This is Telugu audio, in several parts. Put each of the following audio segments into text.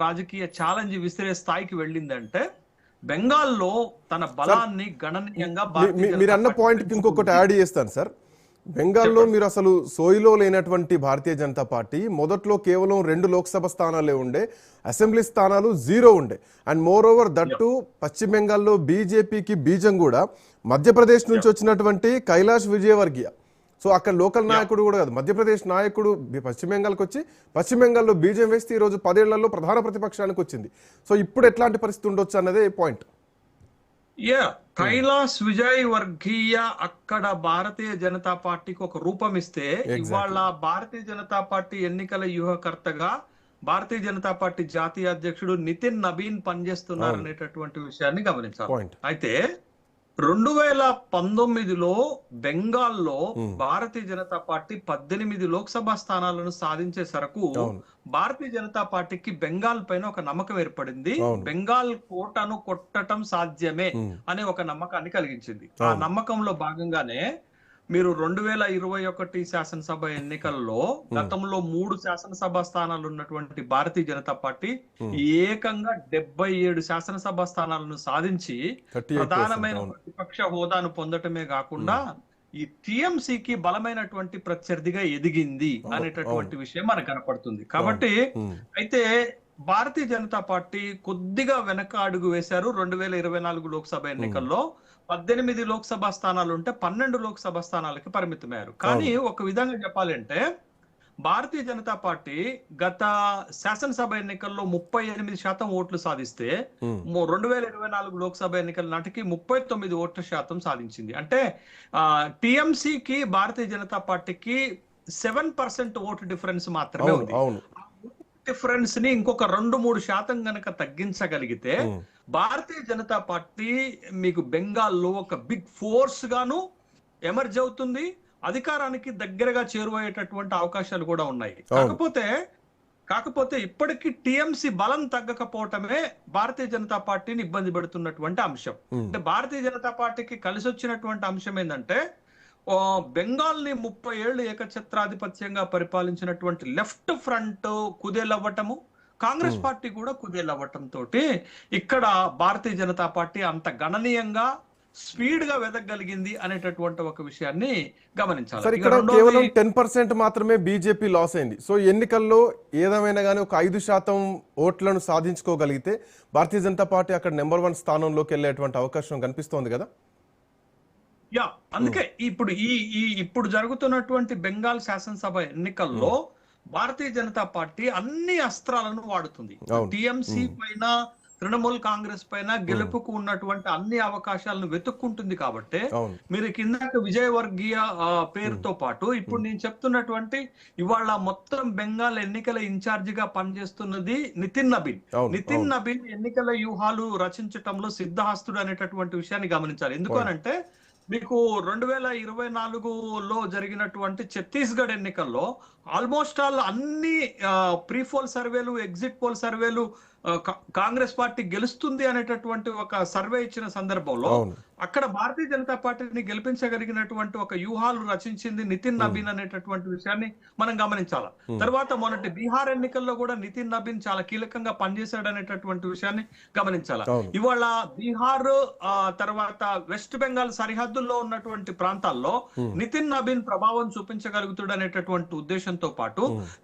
రాజకీయ ఛాలెంజ్ విసిరే స్థాయికి వెళ్ళిందంటే బెంగాల్లో తన బలాన్ని గణనీయంగా మీరు అన్న పాయింట్కి ఇంకొకటి యాడ్ చేస్తాను సార్. బెంగాల్లో మీరు అసలు సోయిలో లేనటువంటి భారతీయ జనతా పార్టీ మొదట్లో కేవలం 2 లోక్సభ స్థానాలే ఉండే, అసెంబ్లీ స్థానాలు 0 ఉండే. అండ్ మోర్ ఓవర్ దట్టు పశ్చిమ బెంగాల్లో బీజేపీకి బీజం కూడా మధ్యప్రదేశ్ నుంచి వచ్చినటువంటి కైలాష్ విజయవర్గీయ. సో అక్కడ లోకల్ నాయకుడు కూడా కాదు, మధ్యప్రదేశ్ నాయకుడు పశ్చిమ బెంగాల్కి వచ్చి పశ్చిమ బెంగాల్లో బీజం వేస్తే ఈరోజు 10 ఏళ్లలో ప్రధాన ప్రతిపక్షానికి వచ్చింది. సో ఇప్పుడు ఎట్లాంటి పరిస్థితి ఉండొచ్చు అన్నదే పాయింట్. కైలాష్ విజయ్ వర్గీయ అక్కడ భారతీయ జనతా పార్టీకి ఒక రూపం ఇస్తే, ఇవాళ భారతీయ జనతా పార్టీ ఎన్నికల వ్యూహకర్తగా భారతీయ జనతా పార్టీ జాతీయ అధ్యక్షుడు నితిన్ నబీన్ పనిచేస్తున్నారు అనేటటువంటి విషయాన్ని గమనించాలి. అయితే 2019లో బెంగాల్లో భారతీయ జనతా పార్టీ 18 లోక్సభ స్థానాలను సాధించే సరకు భారతీయ జనతా పార్టీకి బెంగాల్ పైన ఒక నమ్మకం ఏర్పడింది. బెంగాల్ కోటను కొట్టడం సాధ్యమే అనే ఒక నమ్మకాన్ని కలిగించింది. ఆ నమ్మకంలో భాగంగానే మీరు 2021 శాసనసభ ఎన్నికల్లో గతంలో 3 శాసనసభ స్థానాలు ఉన్నటువంటి భారతీయ జనతా పార్టీ ఏకంగా 77 శాసనసభ స్థానాలను సాధించి ప్రధానమైన ప్రతిపక్ష హోదాను పొందటమే కాకుండా ఈ టీఎంసీకి బలమైనటువంటి ప్రత్యర్థిగా ఎదిగింది అనేటటువంటి విషయం మనకు కనపడుతుంది. కాబట్టి అయితే భారతీయ జనతా పార్టీ కొద్దిగా వెనక అడుగు వేశారు. 2024 లోక్సభ ఎన్నికల్లో 18 లోక్సభ స్థానాలు ఉంటే 12 లోక్సభ స్థానాలకి పరిమితమయ్యారు. కానీ ఒక విధంగా చెప్పాలంటే భారతీయ జనతా పార్టీ గత శాసనసభ ఎన్నికల్లో 38% ఓట్లు సాధిస్తే 2024 లోక్సభ ఎన్నికల నాటికి 39% సాధించింది. అంటే టీఎంసీకి భారతీయ జనతా పార్టీకి 7% ఓటు డిఫరెన్స్ మాత్రమే ఉంది. డిఫరెన్స్ ని ఇంకొక 2-3% గనక తగ్గించగలిగితే భారతీయ జనతా పార్టీ మీకు బెంగాల్లో ఒక బిగ్ ఫోర్స్ గాను ఎమర్జ్ అవుతుంది, అధికారానికి దగ్గరగా చేరువయ్యేటటువంటి అవకాశాలు కూడా ఉన్నాయి. కాకపోతే ఇప్పటికీ టీఎంసీ బలం తగ్గకపోవటమే భారతీయ జనతా పార్టీని ఇబ్బంది పెడుతున్నటువంటి అంశం. అంటే భారతీయ జనతా పార్టీకి కలిసి వచ్చినటువంటి అంశం ఏంటంటే బెంగాల్ ని 30 ఏళ్లు ఏకఛత్రాధిపత్యంగా పరిపాలించినటువంటి లెఫ్ట్ ఫ్రంట్ కుదేలవ్వటము, కాంగ్రెస్ పార్టీ కూడా కుదేలవ్వటం తోటి ఇక్కడ భారతీయ జనతా పార్టీ అంత గణనీయంగా స్పీడ్ గా వెదగలిగింది అనేటటువంటి ఒక విషయాన్ని గమనించాలి. ఇక్కడ కేవలం 10% మాత్రమే బీజేపీ లాస్ అయింది. సో ఎన్నికల్లో ఏదేమైనా కానీ ఒక 5% ఓట్లను సాధించుకోగలిగితే భారతీయ జనతా పార్టీ అక్కడ నెంబర్ 1 స్థానంలోకి వెళ్ళేటువంటి అవకాశం కనిపిస్తోంది కదా. అందుకే ఇప్పుడు జరుగుతున్నటువంటి బెంగాల్ శాసనసభ ఎన్నికల్లో భారతీయ జనతా పార్టీ అన్ని అస్త్రాలను వాడుతుంది. టీఎంసీ పైన, తృణమూల్ కాంగ్రెస్ పైన గెలుపుకు ఉన్నటువంటి అన్ని అవకాశాలను వెతుక్కుంటుంది. కాబట్టి మీరు కిందకి విజయవర్గీయ పేరుతో పాటు ఇప్పుడు నేను చెప్తున్నటువంటి ఇవాళ మొత్తం బెంగాల్ ఎన్నికల ఇన్ఛార్జ్ గా పనిచేస్తున్నది నితిన్ నబీన్. నితిన్ నబీన్ ఎన్నికల వ్యూహాలు రచించటంలో సిద్ధహస్తుడు అనేటటువంటి విషయాన్ని గమనించాలి. ఎందుకనంటే మీకు 2024లో జరిగినటువంటి ఛత్తీస్గఢ్ ఎన్నికల్లో ఆల్మోస్ట్ అన్ని ప్రీ పోల్ సర్వేలు, ఎగ్జిట్ పోల్ సర్వేలు కాంగ్రెస్ పార్టీ గెలుస్తుంది అనేటటువంటి ఒక సర్వే ఇచ్చిన సందర్భంలో అక్కడ భారతీయ జనతా పార్టీని గెలిపించగలిగినటువంటి ఒక వ్యూహాలు రచించింది నితిన్ నబీన్ అనేటటువంటి విషయాన్ని మనం గమనించాలి. తర్వాత మొన్నటి బీహార్ ఎన్నికల్లో కూడా నితిన్ నబీన్ చాలా కీలకంగా పనిచేశాడు అనేటటువంటి విషయాన్ని గమనించాలి. ఇవాళ బీహార్ తర్వాత వెస్ట్ బెంగాల్ సరిహద్దుల్లో ఉన్నటువంటి ప్రాంతాల్లో నితిన్ నబీన్ ప్రభావం చూపించగలుగుతాడు అనేటటువంటి ఉద్దేశంతో పాటు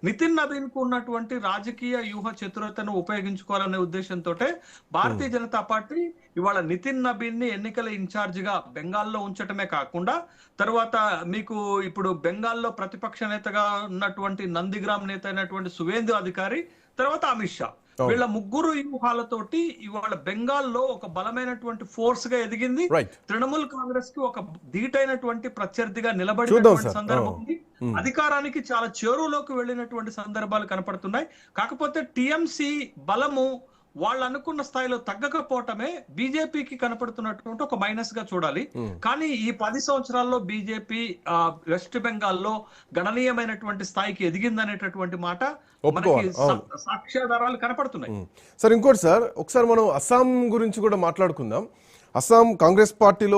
నితిన్ నబీన్ కు ఉన్నటువంటి రాజకీయ వ్యూహ చతురతను ఉపయోగించుకోవాలనే ఉద్దేశంతో భారతీయ జనతా పార్టీ ఇవాళ నితిన్ నబీన్ ని ఎన్నికల ఇన్ఛార్జ్ గా బెంగాల్లో ఉంచటమే కాకుండా తర్వాత మీకు ఇప్పుడు బెంగాల్లో ప్రతిపక్ష నేతగా ఉన్నటువంటి నందిగ్రామ్ నేత అయినటువంటి సువేందు అధికారి, తర్వాత అమిత్ షా, వీళ్ళ ముగ్గురు వ్యూహాలతోటి ఇవాళ బెంగాల్లో ఒక బలమైనటువంటి ఫోర్స్ గా ఎదిగింది. తృణమూల్ కాంగ్రెస్ కి ఒక ధీటైనటువంటి ప్రత్యర్థిగా నిలబడినటువంటి సందర్భం ఉంది. అధికారానికి చాలా చేరువలోకి వెళ్ళినటువంటి సందర్భాలు కనపడుతున్నాయి. కాకపోతే టీఎంసీ బలము వాళ్ళు అనుకున్న స్థాయిలో తగ్గకపోవటమే బీజేపీకి కనపడుతున్నటువంటి ఒక మైనస్ గా చూడాలి. కానీ ఈ 10 సంవత్సరాల్లో బీజేపీ వెస్ట్ బెంగాల్లో గణనీయమైనటువంటి స్థాయికి ఎదిగిందనేటటువంటి మాట మనకి సాక్ష్యాధారాలు కనపడుతున్నాయి. సార్ ఇంకోటి సార్, ఒకసారి మనం అస్సాం గురించి కూడా మాట్లాడుకుందాం. అస్సాం కాంగ్రెస్ పార్టీలో